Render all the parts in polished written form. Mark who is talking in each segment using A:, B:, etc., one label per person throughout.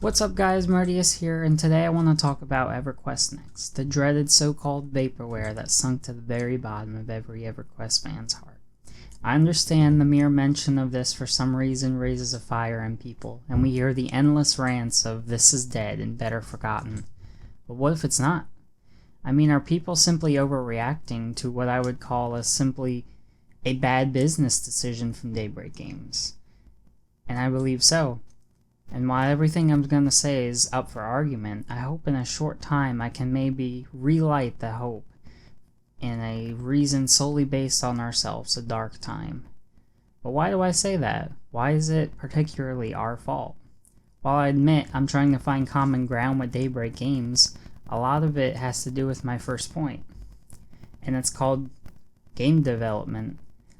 A: What's up guys, Martius here, and today I want to talk about EverQuest Next, the dreaded so-called vaporware that sunk to the very bottom of every EverQuest fan's heart. I understand the mere mention of this for some reason raises a fire in people, and we hear the endless rants of this is dead and better forgotten. But what if it's not? I mean, are people simply overreacting to what I would call as simply a bad business decision from DayBreak Games? And I believe so. And while everything I'm going to say is up for argument, I hope in a short time I can maybe relight the hope in a reason solely based on ourselves, a dark time. But why do I say that? Why is it particularly our fault? While I admit I'm trying to find common ground with DayBreak Games, a lot of it has to do with my first point. And it's called game development.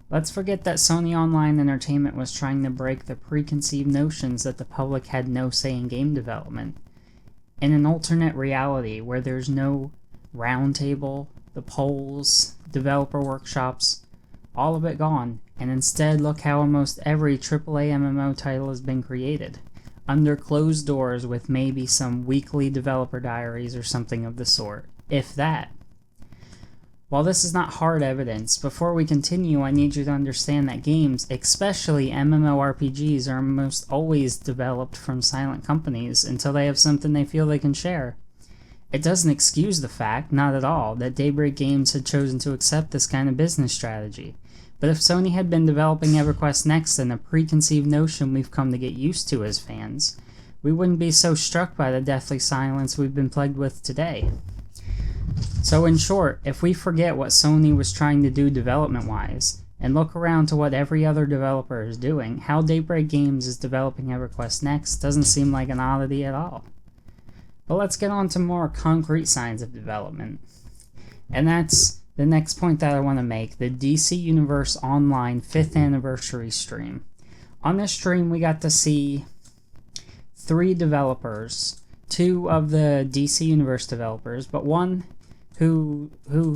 A: Let's forget that Sony Online Entertainment was trying to break the preconceived notions that the public had no say in game development. In an alternate reality where there's no roundtable, the polls, developer workshops, all of it gone, and instead look how almost every AAA MMO title has been created, under closed doors with maybe some weekly developer diaries or something of the sort, if that. While this is not hard evidence, before we continue I need you to understand that games, especially MMORPGs, are almost always developed from silent companies until they have something they feel they can share. It doesn't excuse the fact, not at all, that DayBreak Games had chosen to accept this kind of business strategy. But if Sony had been developing EverQuest Next in a preconceived notion we've come to get used to as fans, we wouldn't be so struck by the deathly silence we've been plagued with today. So in short, if we forget what Sony was trying to do development-wise, and look around to what every other developer is doing, how DayBreak Games is developing EverQuest Next doesn't seem like an oddity at all. But let's get on to more concrete signs of development. And that's the next point that I want to make, the DC Universe Online 5th Anniversary stream. On this stream we got to see 3 developers, 2 of the DC Universe developers, but one who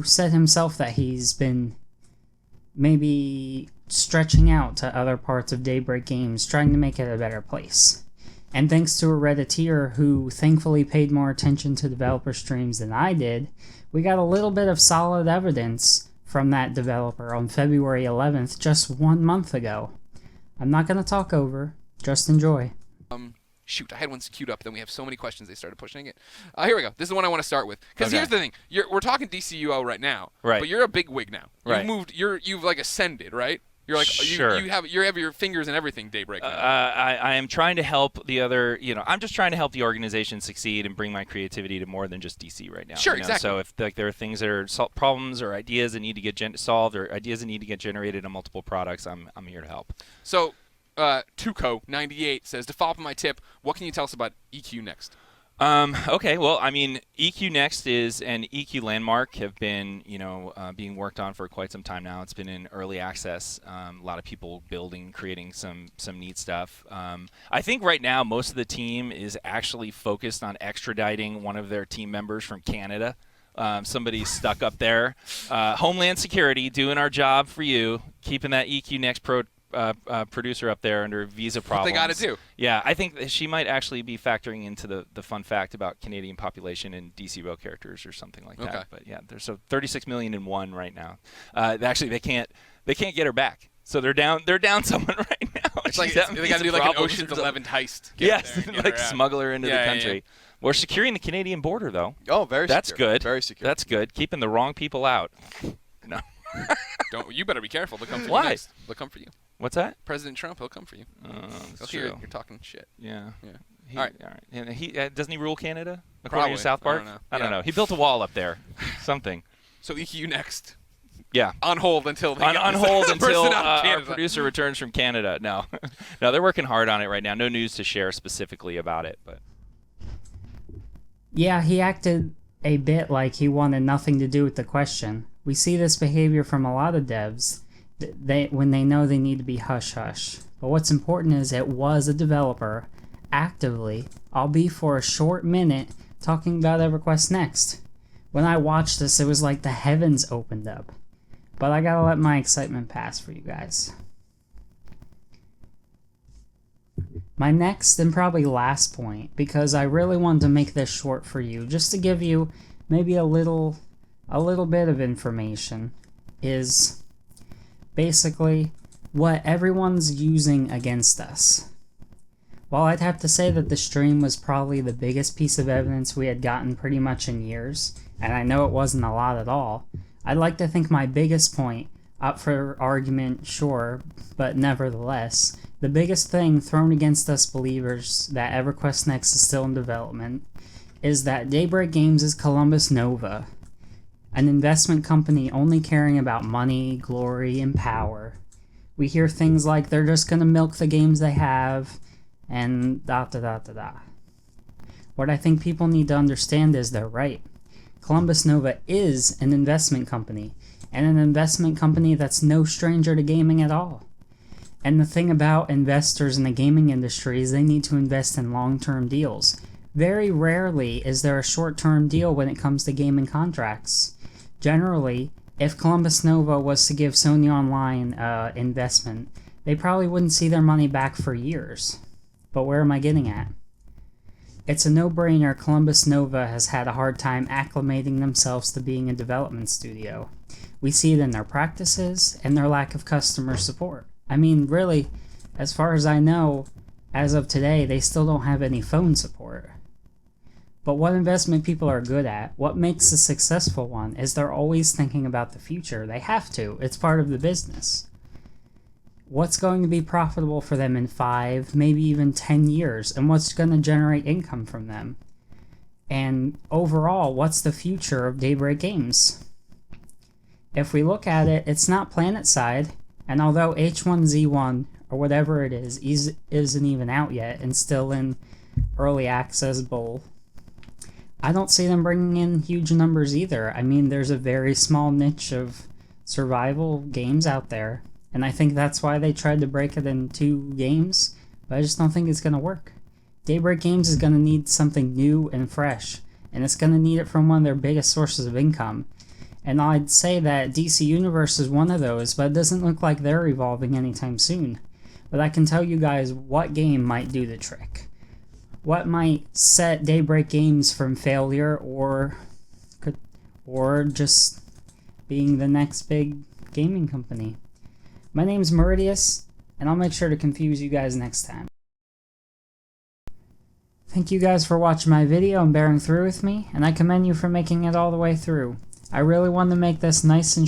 A: said himself that he's been maybe stretching out to other parts of DayBreak Games, trying to make it a better place. And thanks to a Redditor who thankfully paid more attention to developer streams than I did, we got a little bit of solid evidence from that developer on February 11th, just 1 month ago. I'm not going to talk over, just enjoy.
B: Shoot, I had one queued up, then we have so many questions they started pushing it. Here we go. This is the one I want to start with. Because here's the thing. We're talking DCUO right now.
C: Right.
B: But you're a big wig now.
C: Right.
B: You've like ascended, right? You're like
C: sure.
B: you have your fingers in everything, DayBreak.
C: I am trying to help the other, I'm just trying to help the organization succeed and bring my creativity to more than just DC right now.
B: Sure, exactly.
C: So if there are things that are problems or ideas that need to get solved or ideas that need to get generated on multiple products, I'm here to help.
B: So Tuco98 says, to follow up on my tip, what can you tell us about EQ Next?
C: Okay, well, I mean, EQ Next is an EQ landmark have been, being worked on for quite some time now. It's been in early access. A lot of people building, creating some neat stuff. I think right now most of the team is actually focused on extraditing one of their team members from Canada. Somebody's stuck up there. Homeland Security doing our job for you, keeping that EQ Next producer up there under visa problems.
B: What they got to do.
C: Yeah, I think that she might actually be factoring into the fun fact about Canadian population and DC rail characters or something like that.
B: Okay.
C: But yeah, there's so 36 million in one right now. Actually, they can't get her back. So they're down someone right now.
B: It's like they got to do like an Ocean's 11 heist.
C: Yes, like smuggle her into the country. Yeah. We're securing the Canadian border though.
D: Oh, very
C: That's
D: secure.
C: good.
D: Very secure.
C: That's good. Keeping the wrong people out. No.
B: You better be careful. They'll come for you
C: Why?
B: next. They'll come for you.
C: What's that?
B: President Trump, he'll come for you.
C: That's
B: He'll hear
C: true.
B: you're talking shit.
C: Yeah.
B: All right.
C: And he doesn't he rule Canada according
B: Probably.
C: to South Park? I don't know. He built a wall up there. Something.
B: So EQ Next.
C: Yeah.
B: On hold until they
C: on hold until our
B: Canada.
C: producer returns from Canada. No, no, they're working hard on it right now. No news to share specifically about it, but
A: Yeah, he acted a bit like he wanted nothing to do with the question. We see this behavior from a lot of devs when they know they need to be hush-hush. But what's important is it was a developer actively, albeit for a short minute, talking about EverQuest Next. When I watched this, it was like the heavens opened up. But I gotta let my excitement pass for you guys. My next and probably last point, because I really wanted to make this short for you, just to give you maybe a little bit of information, is basically what everyone's using against us. While I'd have to say that the stream was probably the biggest piece of evidence we had gotten pretty much in years, and I know it wasn't a lot at all, I'd like to think my biggest point, up for argument, sure, but nevertheless, the biggest thing thrown against us believers that EverQuest Next is still in development is that DayBreak Games is Columbus Nova, an investment company only caring about money, glory, and power. We hear things like they're just gonna milk the games they have, and da. What I think people need to understand is they're right. Columbus Nova is an investment company, and an investment company that's no stranger to gaming at all. And the thing about investors in the gaming industry is they need to invest in long-term deals. Very rarely is there a short-term deal when it comes to gaming contracts. Generally, if Columbus Nova was to give Sony Online investment, they probably wouldn't see their money back for years. But where am I getting at? It's a no-brainer Columbus Nova has had a hard time acclimating themselves to being a development studio. We see it in their practices and their lack of customer support. I mean, really, as far as I know, as of today, they still don't have any phone support. But what investment people are good at, what makes a successful one, is they're always thinking about the future. They have to. It's part of the business. What's going to be profitable for them in 5, maybe even 10 years, and what's going to generate income from them? And overall, what's the future of DayBreak Games? If we look at it, it's not PlanetSide, and although H1Z1, or whatever it is, isn't even out yet and still in early access bowl, I don't see them bringing in huge numbers either. I mean, there's a very small niche of survival games out there, and I think that's why they tried to break it in 2 games, but I just don't think it's going to work. DayBreak Games is going to need something new and fresh, and it's going to need it from one of their biggest sources of income. And I'd say that DC Universe is one of those, but it doesn't look like they're evolving anytime soon. But I can tell you guys what game might do the trick. What might set DayBreak Games from failure or just being the next big gaming company. My name's Meridius, and I'll make sure to confuse you guys next time. Thank you guys for watching my video and bearing through with me, and I commend you for making it all the way through. I really wanted to make this nice and